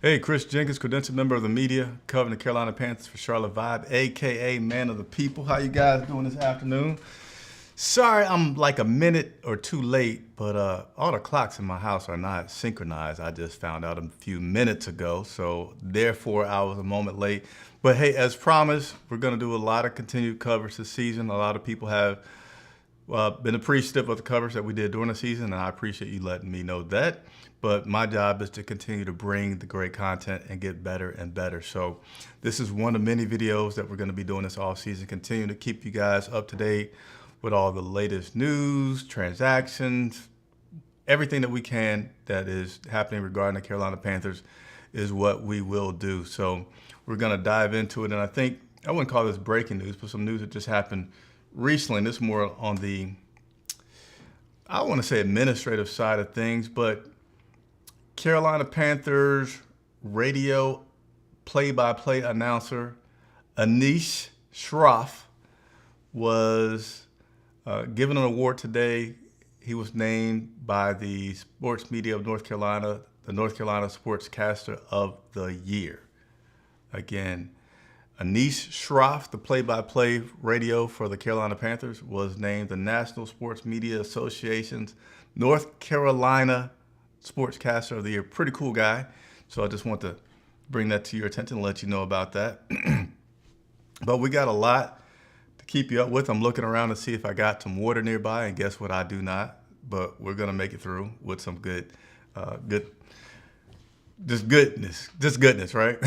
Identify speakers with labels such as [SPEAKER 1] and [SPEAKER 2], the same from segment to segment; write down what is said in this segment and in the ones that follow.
[SPEAKER 1] Hey, Chris Jenkins, credentialed member of the media, covering the Carolina Panthers for Charlotte Vibe, aka Man of the People. How you guys doing this afternoon? Sorry, I'm like a minute or two late, but all the clocks in my house are not synchronized. I just found out a few minutes ago, so therefore I was a moment late. But hey, as promised, we're going to do a lot of continued coverage this season. A lot of people have been appreciative of the coverage that we did during the season, and I appreciate you letting me know that. But my job is to continue to bring the great content and get better and better. So this is one of many videos that we're going to be doing this off season, continuing to keep you guys up to date with all the latest news, transactions, everything that we can that is happening regarding the Carolina Panthers is what we will do. So we're going to dive into it. And I think, I wouldn't call this breaking news, but some news that just happened recently. And this is more on the, I want to say administrative side of things, but Carolina Panthers radio play-by-play announcer Anish Shroff was given an award today. He was named by the Sports Media of North Carolina, the North Carolina Sportscaster of the Year. Again, Anish Shroff, the play-by-play radio for the Carolina Panthers, was named the National Sports Media Association's North Carolina Sportscaster of the Year. Pretty cool guy. So I just want to bring that to your attention and let you know about that. But we got a lot to keep you up with. I'm looking around to see if I got some water nearby, and guess what? I do not. But we're gonna make it through with some just goodness, right?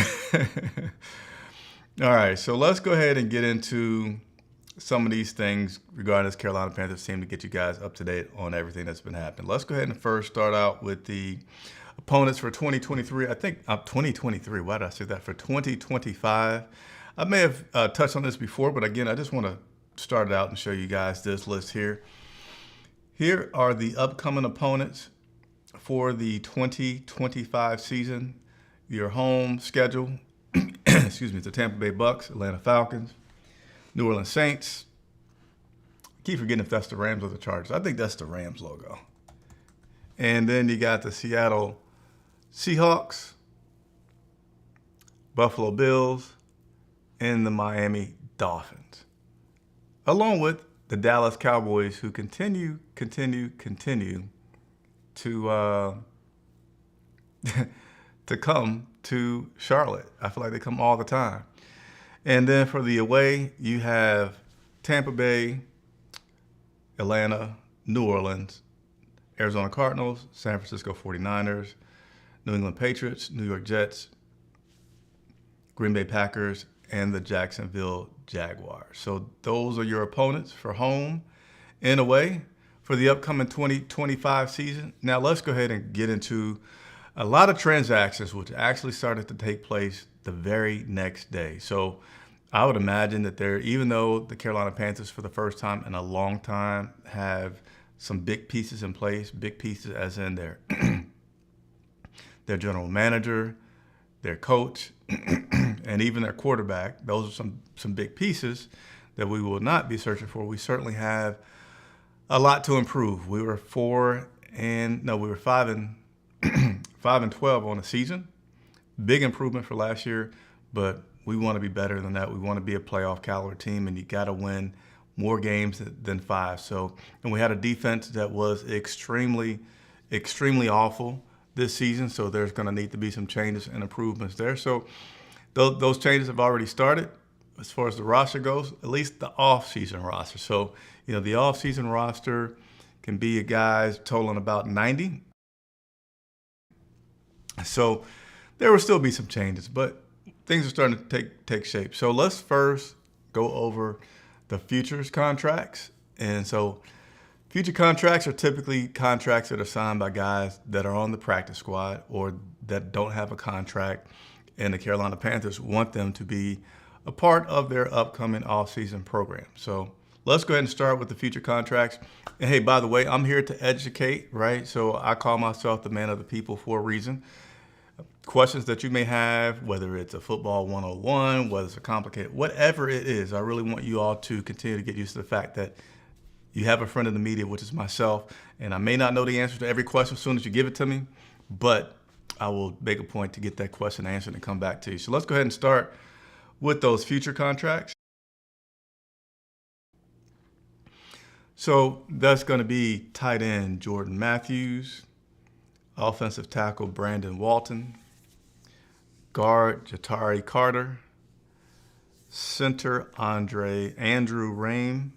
[SPEAKER 1] All right, so let's go ahead and get into some of these things regarding this Carolina Panthers team to get you guys up to date on everything that's been happening. Let's go ahead and first start out with the opponents for 2023. I think 2023, why did I say that? For 2025. I may have touched on this before, but again, I just want to start it out and show you guys this list here. Here are the upcoming opponents for the 2025 season. Your home schedule, excuse me, the Tampa Bay Bucks, Atlanta Falcons, New Orleans Saints. I keep forgetting if that's the Rams or the Chargers. I think that's the Rams logo. And then you got the Seattle Seahawks, Buffalo Bills, and the Miami Dolphins, along with the Dallas Cowboys, who continue to to come to Charlotte. I feel like they come all the time. And then for the away, you have Tampa Bay, Atlanta, New Orleans, Arizona Cardinals, San Francisco 49ers, New England Patriots, New York Jets, Green Bay Packers, and the Jacksonville Jaguars. So those are your opponents for home and away for the upcoming 2025 season. Now let's go ahead and get into a lot of transactions which actually started to take place the very next day. So I would imagine that even though the Carolina Panthers for the first time in a long time have some big pieces in place, big pieces as in their general manager, their coach, and even their quarterback, those are some big pieces that we will not be searching for. We certainly have a lot to improve. We were 5 and 12 on the season. Big improvement for last year, but we want to be better than that. We want to be a playoff caliber team, and you got to win more games than 5. So, and we had a defense that was extremely awful this season. So there's going to need to be some changes and improvements there. So those changes have already started as far as the roster goes, at least the off-season roster. So, the off-season roster can be a guys totaling about 90. So there will still be some changes, but things are starting to take shape. So let's first go over the futures contracts. And so future contracts are typically contracts that are signed by guys that are on the practice squad or that don't have a contract, and the Carolina Panthers want them to be a part of their upcoming off-season program. So let's go ahead and start with the future contracts. And hey, by the way, I'm here to educate, right? So I call myself the man of the people for a reason. Questions that you may have, whether it's a football 101, whether it's a complicated, whatever it is, I really want you all to continue to get used to the fact that you have a friend in the media, which is myself, and I may not know the answer to every question as soon as you give it to me, but I will make a point to get that question answered and come back to you. So let's go ahead and start with those future contracts. So that's going to be tight end Jordan Matthews, offensive tackle Brandon Walton, guard Jatari Carter, center Andrew Rame,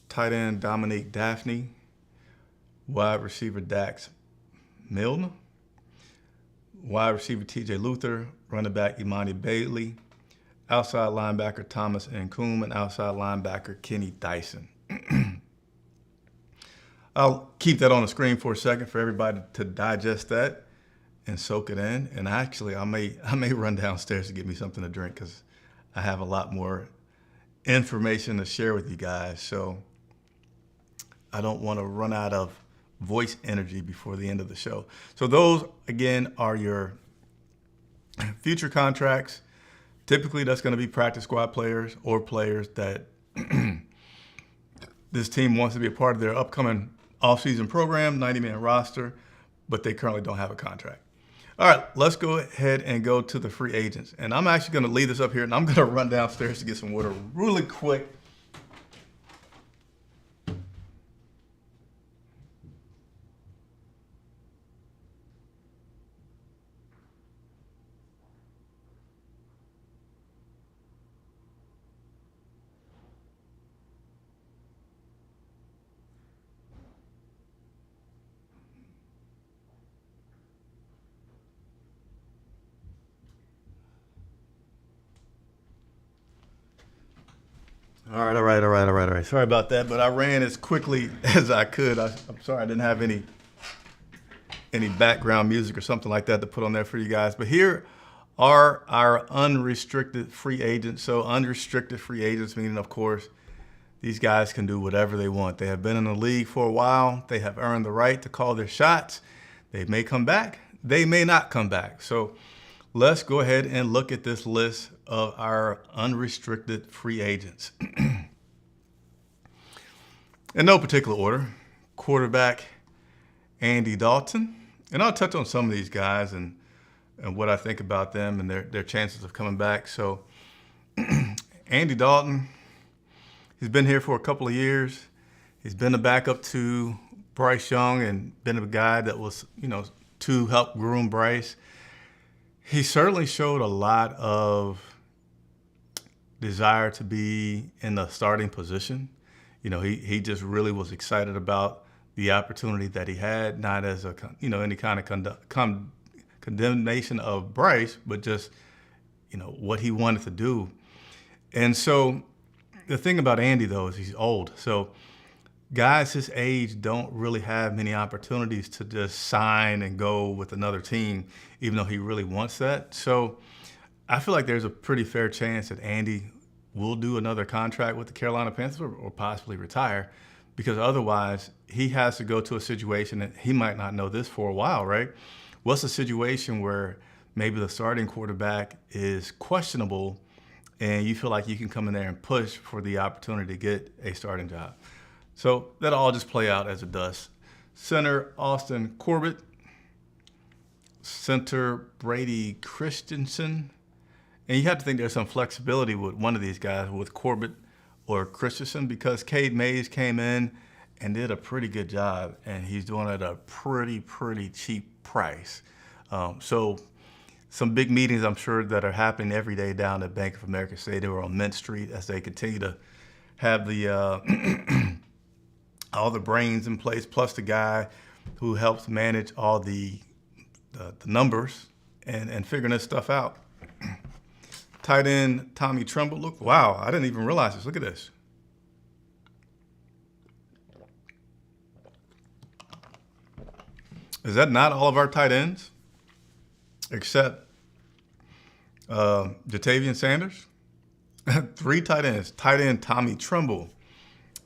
[SPEAKER 1] tight end Dominique Daphne, wide receiver Dax Milne, wide receiver TJ Luther, running back Imani Bailey, outside linebacker Thomas Nkum, and outside linebacker Kenny Dyson. I'll keep that on the screen for a second for everybody to digest that and soak it in. And actually, I may run downstairs to get me something to drink because I have a lot more information to share with you guys. So I don't want to run out of voice energy before the end of the show. So those, again, are your future contracts. Typically, that's going to be practice squad players or players that this team wants to be a part of their upcoming offseason program, 90-man roster, but they currently don't have a contract. All right, let's go ahead and go to the free agents. And I'm actually going to leave this up here, and I'm going to run downstairs to get some water really quick. All right. Sorry about that, but I ran as quickly as I could. I'm sorry I didn't have any background music or something like that to put on there for you guys. But here are our unrestricted free agents. So unrestricted free agents, meaning, of course, these guys can do whatever they want. They have been in the league for a while. They have earned the right to call their shots. They may come back. They may not come back. So let's go ahead and look at this list of our unrestricted free agents. In no particular order: quarterback Andy Dalton. And I'll touch on some of these guys and what I think about them and their chances of coming back. So Andy Dalton, he's been here for a couple of years. He's been a backup to Bryce Young and been a guy that was, to help groom Bryce. He certainly showed a lot of desire to be in the starting position. He just really was excited about the opportunity that he had, not as any kind of condemnation of Bryce, but just, what he wanted to do. And so the thing about Andy, though, is he's old. So guys his age don't really have many opportunities to just sign and go with another team, even though he really wants that. So I feel like there's a pretty fair chance that Andy will do another contract with the Carolina Panthers or possibly retire, because otherwise he has to go to a situation that he might not know this for a while, right? What's a situation where maybe the starting quarterback is questionable and you feel like you can come in there and push for the opportunity to get a starting job? So that'll all just play out as it does. Center Austin Corbett, center Brady Christensen. And you have to think there's some flexibility with one of these guys, with Corbett or Christensen, because Cade Mays came in and did a pretty good job, and he's doing it at a pretty cheap price. So some big meetings, I'm sure, that are happening every day down at Bank of America Stadium or on Mint Street as they continue to have the all the brains in place, plus the guy who helps manage all the numbers and figuring this stuff out. Tight end Tommy Tremble. Look, wow, I didn't even realize this. Look at this. Is that not all of our tight ends? Except Jatavian Sanders? 3 tight ends. Tight end Tommy Tremble.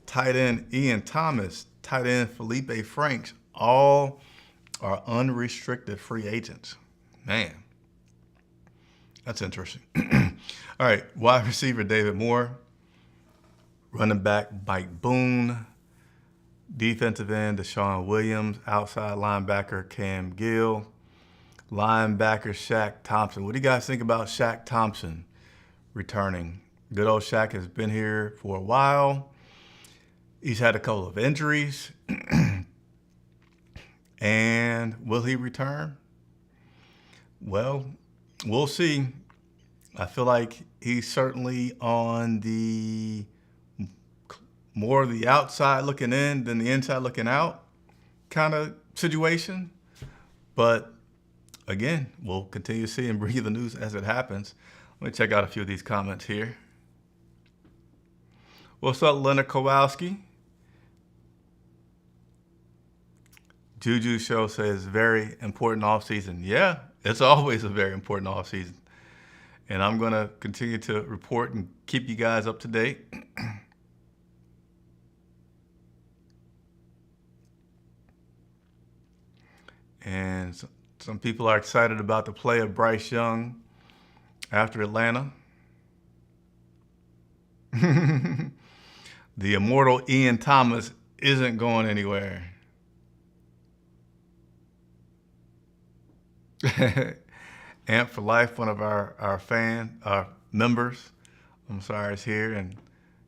[SPEAKER 1] Tight end Ian Thomas. Tight end Felipe Franks. All are unrestricted free agents. Man, that's interesting. All right, wide receiver David Moore. Running back Mike Boone. Defensive end Deshaun Williams. Outside linebacker Cam Gill. Linebacker Shaq Thompson. What do you guys think about Shaq Thompson returning? Good old Shaq has been here for a while. He's had a couple of injuries. And will he return? Well, we'll see. I feel like he's certainly on the more of the outside looking in than the inside looking out kind of situation. But again, we'll continue to see and bring you the news as it happens. Let me check out a few of these comments here. What's up, Leonard Kowalski? Juju Show says, very important offseason. Yeah, it's always a very important offseason. And I'm going to continue to report and keep you guys up to date. And some people are excited about the play of Bryce Young after Atlanta. The immortal Ian Thomas isn't going anywhere. Amp for Life, one of our members, is here, and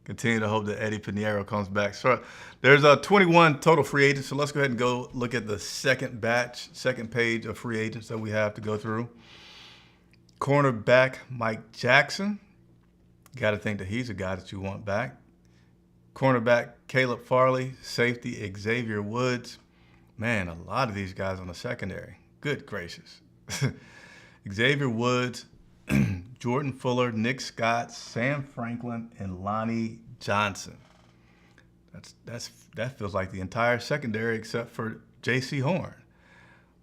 [SPEAKER 1] continue to hope that Eddie Pinheiro comes back. So there's 21 total free agents, so let's go ahead and go look at the second page of free agents that we have to go through. Cornerback Mike Jackson. Got to think that he's a guy that you want back. Cornerback Caleb Farley. Safety Xavier Woods. Man, a lot of these guys on the secondary. Good gracious. Xavier Woods, Jordan Fuller, Nick Scott, Sam Franklin, and Lonnie Johnson. That feels like the entire secondary except for J.C. Horn.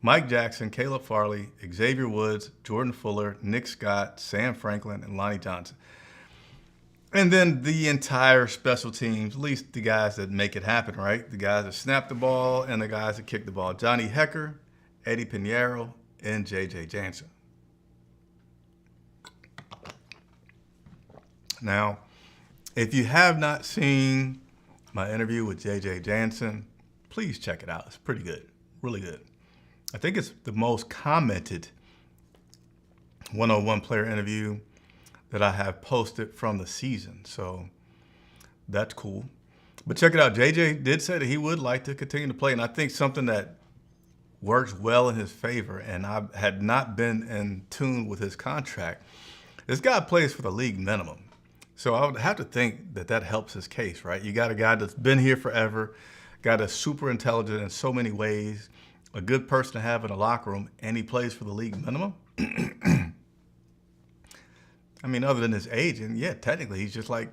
[SPEAKER 1] Mike Jackson, Caleb Farley, Xavier Woods, Jordan Fuller, Nick Scott, Sam Franklin, and Lonnie Johnson. And then the entire special teams, at least the guys that make it happen, right? The guys that snap the ball and the guys that kick the ball. Johnny Hecker, Eddie Pinheiro, and J.J. Jansen. Now, if you have not seen my interview with J.J. Jansen, please check it out. It's pretty good, really good. I think it's the most commented one-on-one player interview that I have posted from the season. So that's cool. But check it out. JJ did say that he would like to continue to play. And I think something that works well in his favor, and I had not been in tune with his contract, this guy plays for the league minimum. So I would have to think that that helps his case, right? You got a guy that's been here forever, guy that's super intelligent in so many ways, a good person to have in a locker room, and he plays for the league minimum. I mean, other than his age, and yeah, technically he's just like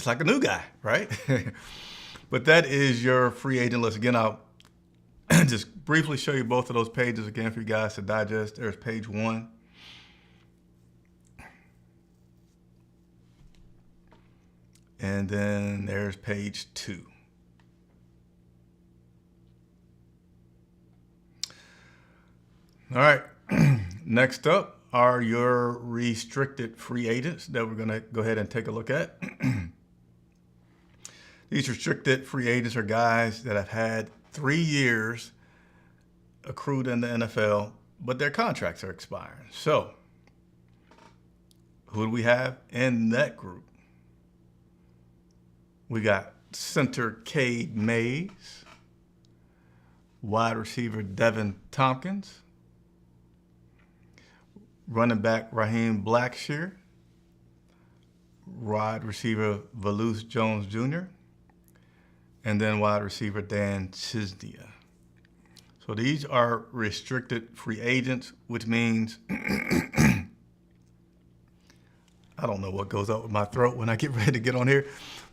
[SPEAKER 1] a new guy, right? But that is your free agent list. Again, I'll just briefly show you both of those pages again for you guys to digest. There's page 1. And then there's page 2. All right, next up are your restricted free agents that we're gonna go ahead and take a look at. These restricted free agents are guys that have had 3 years accrued in the NFL, but their contracts are expiring. So, who do we have in that group? We got center Cade Mays, wide receiver Devin Tompkins, running back Raheem Blackshear, wide receiver Velus Jones Jr., and then wide receiver Dan Chisnia. So these are restricted free agents, which means I don't know what goes up with my throat when I get ready to get on here.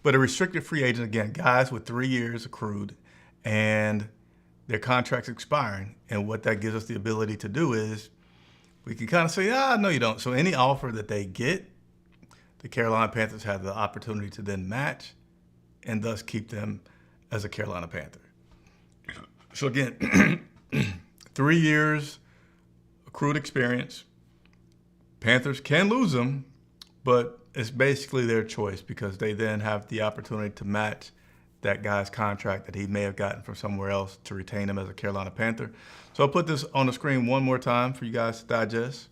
[SPEAKER 1] But a restricted free agent, again, guys with 3 years accrued and their contract's expiring. And what that gives us the ability to do is we can kind of say, no, you don't. So any offer that they get, the Carolina Panthers have the opportunity to then match and thus keep them as a Carolina Panther. So again, 3 years accrued experience. Panthers can lose them, but it's basically their choice because they then have the opportunity to match that guy's contract that he may have gotten from somewhere else to retain him as a Carolina Panther. So I'll put this on the screen one more time for you guys to digest.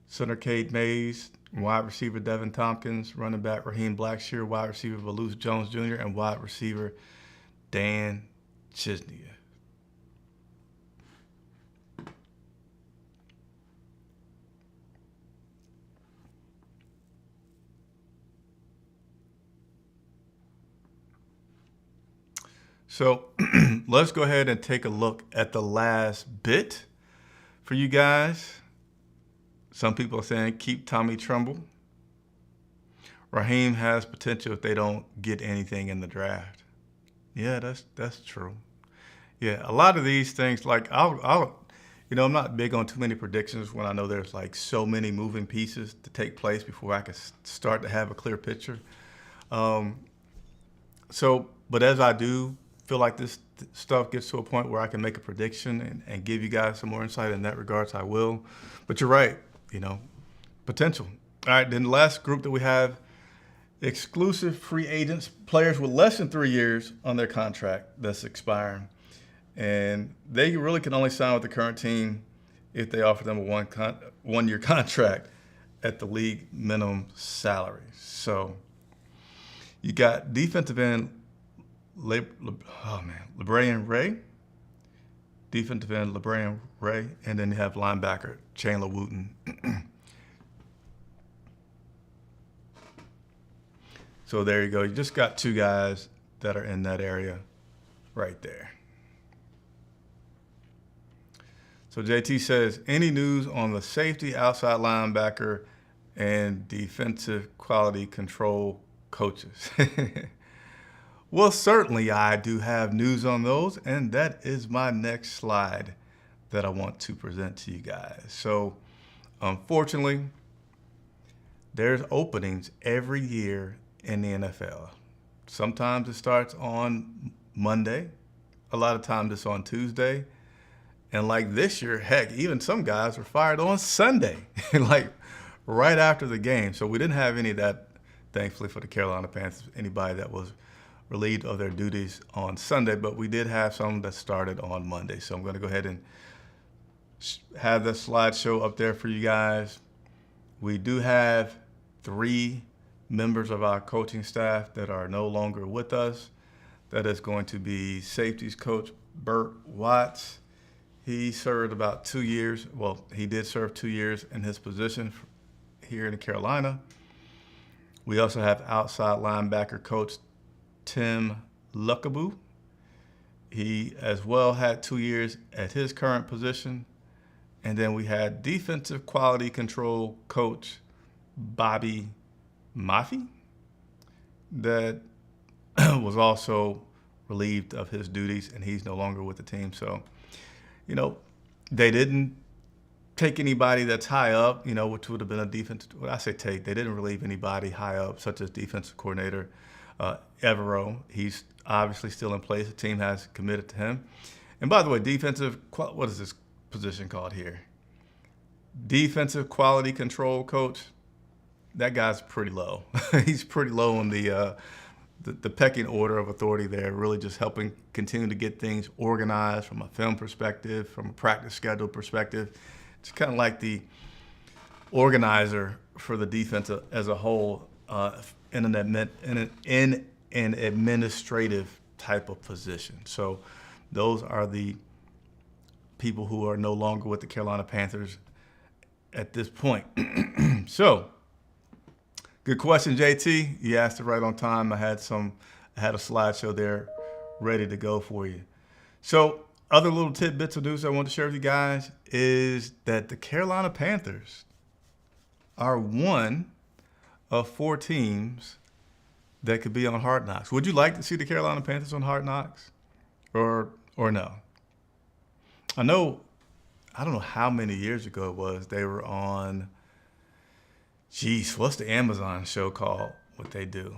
[SPEAKER 1] Center Cade Mays, wide receiver Devin Tompkins, running back Raheem Blackshear, wide receiver Velus Jones Jr., and wide receiver Dan Chisnia. So let's go ahead and take a look at the last bit for you guys. Some people are saying keep Tommy Tremble. Raheem has potential if they don't get anything in the draft. Yeah, that's true. Yeah, a lot of these things, like I'm not big on too many predictions when I know there's like so many moving pieces to take place before I can start to have a clear picture. But as I do feel like this stuff gets to a point where I can make a prediction and give you guys some more insight in that regards, I will. But you're right, potential. All right, then the last group that we have, exclusive free agents, players with less than 3 years on their contract that's expiring. And they really can only sign with the current team if they offer them a one-year contract at the league minimum salary. So you got defensive end LeBron Ray, defensive end LeBron Ray, and then you have linebacker Chandler Wooten. So there you go. You just got two guys that are in that area right there. So JT says, any news on the safety, outside linebacker, and defensive quality control coaches? Well, certainly I do have news on those, and that is my next slide that I want to present to you guys. So unfortunately, there's openings every year in the NFL. Sometimes it starts on Monday. A lot of times it's on Tuesday. And like this year, heck, even some guys were fired on Sunday, like right after the game. So we didn't have any of that, thankfully, for the Carolina Panthers, anybody that was relieved of their duties on Sunday, but we did have some that started on Monday. So I'm going to go ahead and have the slideshow up there for you guys. We do have 3 members of our coaching staff that are no longer with us. That is going to be safeties coach Burt Watts. He served about 2 years. Well, he did serve 2 years in his position here in Carolina. We also have outside linebacker coach Tim Luckaboo. He as well had 2 years at his current position. And then we had defensive quality control coach Bobby Maffey that was also relieved of his duties, and he's no longer with the team. So, they didn't take anybody that's high up, which would have been a defensive, I say take, they didn't relieve anybody high up, such as defensive coordinator Evero. He's obviously still in place. The team has committed to him. And by the way, what is this position called here? Defensive quality control coach. That guy's pretty low. He's pretty low on the pecking order of authority there, really just helping continue to get things organized from a film perspective, from a practice schedule perspective. It's kind of like the organizer for the defense as a whole in an administrative type of position. So those are the people who are no longer with the Carolina Panthers at this point. So, good question, JT. You asked it right on time. I had a slideshow there ready to go for you. So, other little tidbits of news I want to share with you guys is that the Carolina Panthers are one of 4 teams that could be on Hard Knocks. Would you like to see the Carolina Panthers on Hard Knocks, or no? I don't know how many years ago it was. They were on. Jeez, what's the Amazon show called? What they do?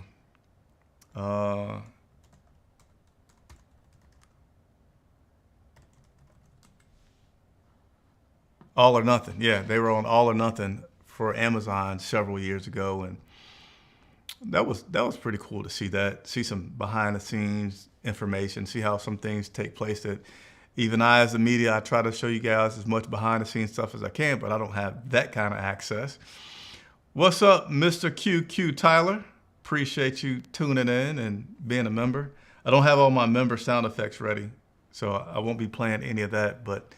[SPEAKER 1] All or Nothing. Yeah, they were on All or Nothing for Amazon several years ago, and That was pretty cool to see that, see some behind the scenes information, see how some things take place that even I, as the media, I try to show you guys as much behind the scenes stuff as I can, but I don't have that kind of access. What's up, Mr. QQ Tyler? Appreciate you tuning in and being a member. I don't have all my member sound effects ready, so I won't be playing any of that, but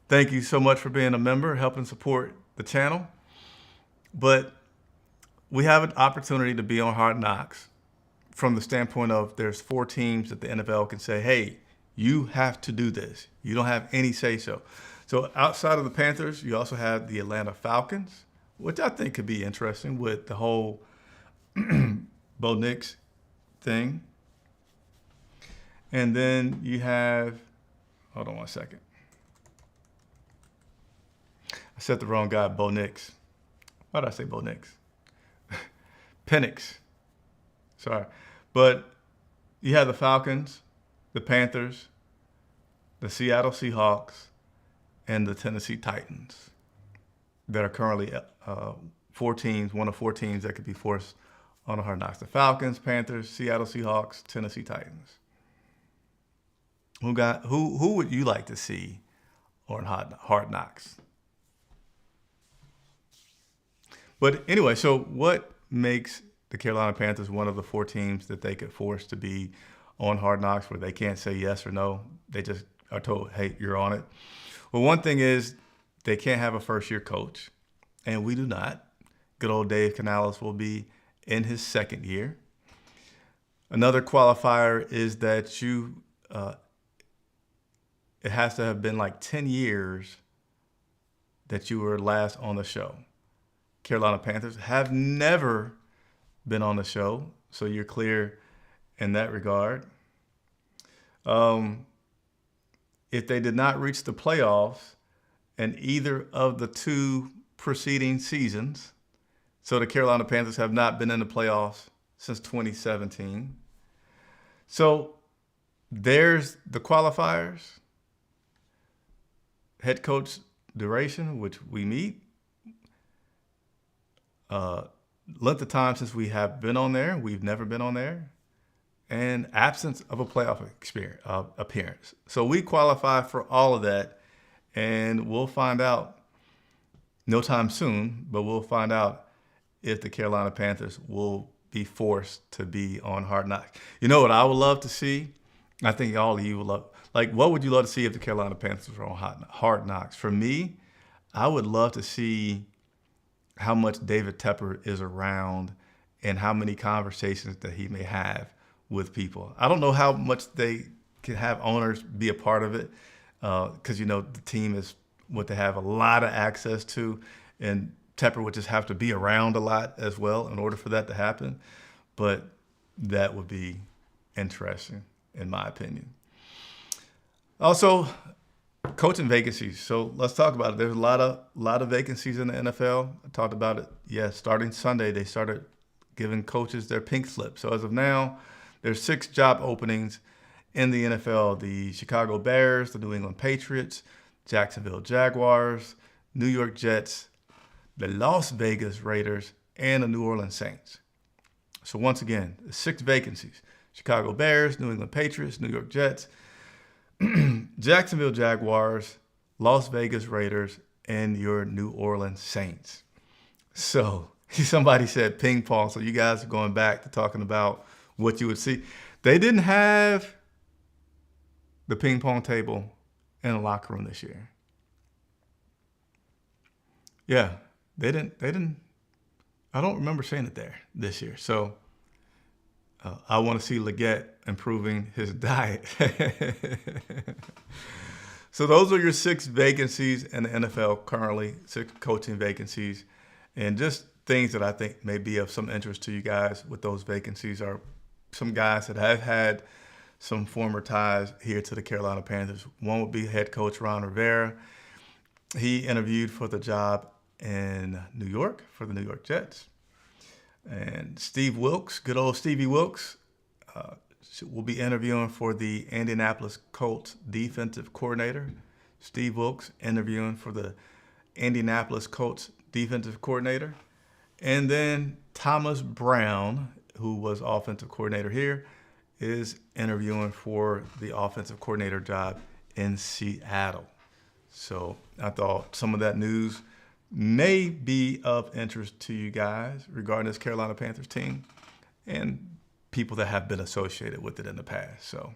[SPEAKER 1] thank you so much for being a member, helping support the channel. But we have an opportunity to be on Hard Knocks from the standpoint of there's 4 teams that the NFL can say, hey, you have to do this. You don't have any say-so. So outside of the Panthers, you also have the Atlanta Falcons, which I think could be interesting with the whole Bo Nix thing. And then you have, hold on one second. I said the wrong guy, Bo Nix. Why did I say Bo Nix? Penix. Sorry. But you have the Falcons, the Panthers, the Seattle Seahawks, and the Tennessee Titans that are currently 4 teams, one of 4 teams that could be forced on the Hard Knocks. The Falcons, Panthers, Seattle Seahawks, Tennessee Titans. Who would you like to see on Hard Knocks? But anyway, so what makes the Carolina Panthers one of the 4 teams that they could force to be on Hard Knocks where they can't say yes or no? They just are told, hey, you're on it. Well, one thing is they can't have a first-year coach, and we do not. Good old Dave Canales will be in his 2nd year. Another qualifier is that it has to have been like 10 years that you were last on the show. Carolina Panthers have never been on the show, so you're clear in that regard. If they did not reach the playoffs in either of the 2 preceding seasons, so the Carolina Panthers have not been in the playoffs since 2017. So there's the qualifiers. Head coach duration, which we meet. Length of time since we have been on there. We've never been on there. And absence of a playoff appearance. So we qualify for all of that, and we'll find out no time soon, but we'll find out if the Carolina Panthers will be forced to be on Hard Knocks. You know what I would love to see? I think all of you would love, like, what would you love to see if the Carolina Panthers were on Hard Knocks? For me, I would love to see how much David Tepper is around and how many conversations that he may have with people. I don't know how much they can have owners be a part of it because, you know, the team is what they have a lot of access to, and Tepper would just have to be around a lot as well in order for that to happen. But that would be interesting, in my opinion. Also, coaching vacancies. So let's talk about it. There's a lot of vacancies in the NFL. I talked about it. Yes, starting Sunday, they started giving coaches their pink slip. So as of now, there's 6 job openings in the NFL. The Chicago Bears, the New England Patriots, Jacksonville Jaguars, New York Jets, the Las Vegas Raiders, and the New Orleans Saints. So once again, 6 vacancies. Chicago Bears, New England Patriots, New York Jets, Jacksonville Jaguars, Las Vegas Raiders, and your New Orleans Saints. So somebody said ping pong. So you guys are going back to talking about what you would see. They didn't have the ping pong table in the locker room this year. Yeah, they didn't. I don't remember seeing it there this year. So I want to see Leggett improving his diet. So those are your 6 vacancies in the NFL currently, 6 coaching vacancies. And just things that I think may be of some interest to you guys with those vacancies are some guys that have had some former ties here to the Carolina Panthers. One would be head coach Ron Rivera. He interviewed for the job in New York for the New York Jets. And Steve Wilks, good old Stevie Wilks, will be interviewing for the Indianapolis Colts defensive coordinator. Steve Wilks interviewing for the Indianapolis Colts defensive coordinator. And then Thomas Brown who was offensive coordinator here, is interviewing for the offensive coordinator job in Seattle. So I thought some of that news may be of interest to you guys regarding this Carolina Panthers team and people that have been associated with it in the past. So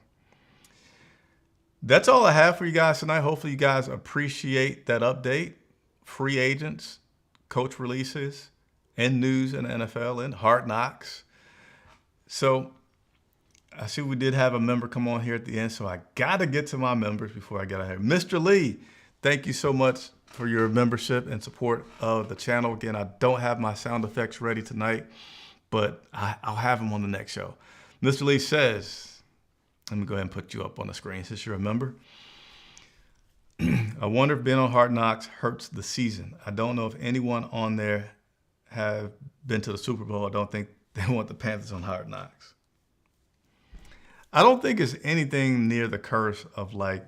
[SPEAKER 1] that's all I have for you guys tonight. Hopefully you guys appreciate that update. Free agents, coach releases, and news in the NFL, and Hard Knocks. So I see we did have a member come on here at the end, so I got to get to my members before I get out of here. Mr. Lee, thank you so much for your membership and support of the channel. Again, I don't have my sound effects ready tonight, but I'll have them on the next show. Mr. Lee says, let me go ahead and put you up on the screen since you're a member. I wonder if being on Hard Knocks hurts the season. I don't know if anyone on there have been to the Super Bowl. I don't think they want the Panthers on Hard Knocks. I don't think it's anything near the curse of like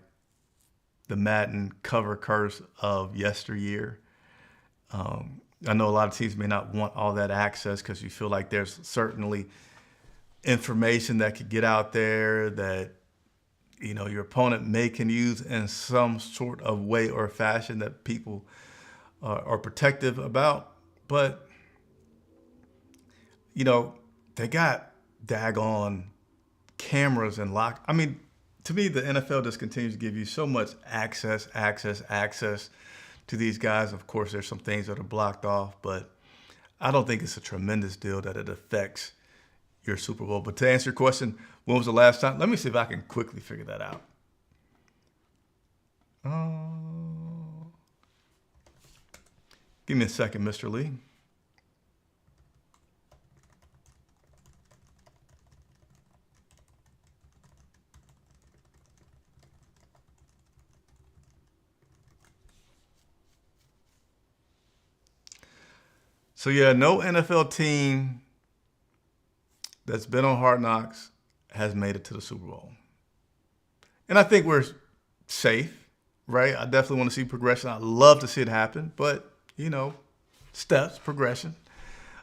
[SPEAKER 1] the Madden cover curse of yesteryear. I know a lot of teams may not want all that access because you feel like there's certainly information that could get out there that, you know, your opponent may can use in some sort of way or fashion that people are protective about. But, you know, they got daggone cameras and lock. I mean, to me, the NFL just continues to give you so much access to these guys. Of course, there's some things that are blocked off, but I don't think it's a tremendous deal that it affects your Super Bowl. But to answer your question, when was the last time? Let me see if I can quickly figure that out. Give me a second, Mr. Lee. So yeah, no NFL team that's been on Hard Knocks has made it to the Super Bowl. And I think we're safe, right? I definitely want to see progression. I'd love to see it happen, but, you know, steps, progression.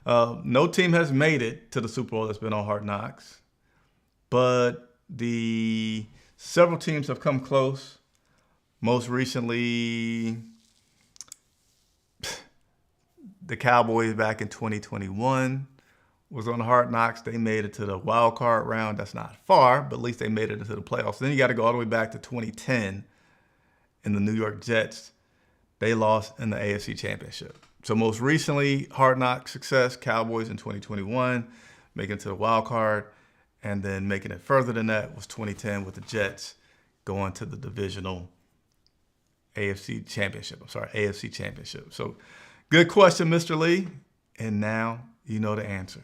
[SPEAKER 1] No team has made it to the Super Bowl that's been on Hard Knocks, but several teams have come close. Most recently, the Cowboys back in 2021 was on Hard Knocks. They made it to the wild card round. That's not far, but at least they made it into the playoffs. Then you got to go all the way back to 2010 in the New York Jets. They lost in the AFC Championship. So most recently, Hard Knocks success, Cowboys in 2021, making it to the wild card, and then making it further than that was 2010 with the Jets going to the divisional AFC Championship. So good question, Mr. Lee. And now you know the answer.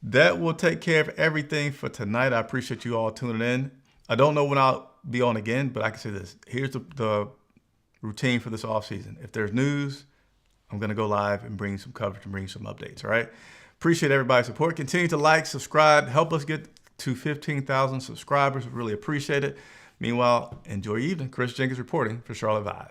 [SPEAKER 1] That will take care of everything for tonight. I appreciate you all tuning in. I don't know when I'll be on again, but I can say this. Here's the routine for this offseason. If there's news, I'm going to go live and bring some coverage and bring some updates, all right? Appreciate everybody's support. Continue to like, subscribe, help us get to 15,000 subscribers. We really appreciate it. Meanwhile, enjoy your evening. Chris Jenkins reporting for Charlotte Vibe.